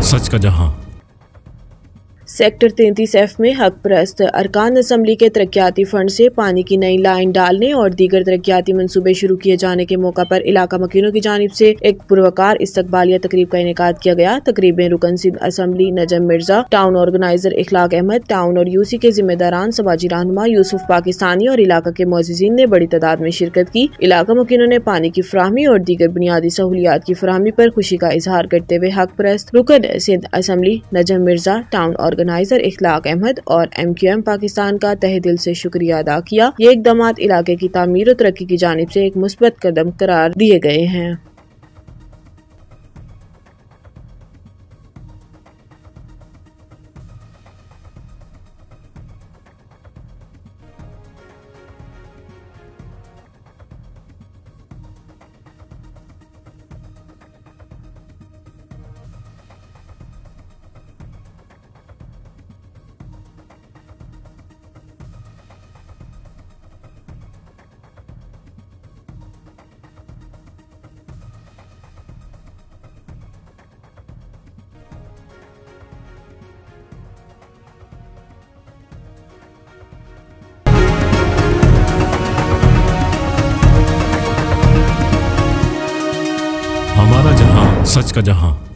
सच का जहां। Sector 33F में हक परस्त अरकान असम्बली के तरक्याती फंड से पानी की नई लाइन डालने और दीगर तरक्याती मंसूबे शुरू किए जाने के मौका पर इलाका मकीनों की जानिब से एक पुरवकार इस्तकबालिया तकरीब का इनेकाद किया गया। तकरीब में रुकन सिंध असम्बली नजम मिर्जा, टाउन ऑर्गेनाइजर इखलाक अहमद, टाउन और यूसी के जिम्मेदारान, समाजी रहनुमा यूसुफ पाकिस्तानी और इलाका के मोअज़्ज़िज़ीन ने बड़ी तादाद में शिरकत की। इलाका मकीनों ने पानी की फराहमी और दीगर बुनियादी सहूलियात की फराहमी पर खुशी का इजहार करते हुए हक परस्त रुकन सिंध असम्बली नजम मिर्जा, टाउन ऑर्गेनाइजर इखलाक अहमद और MQM पाकिस्तान का तहे दिल से शुक्रिया अदा किया। ये इक़दामात इलाके की तामीर और तरक्की की जानिब से एक मुस्बत कदम करार दिए गए हैं। हमारा जहां, सच का जहां।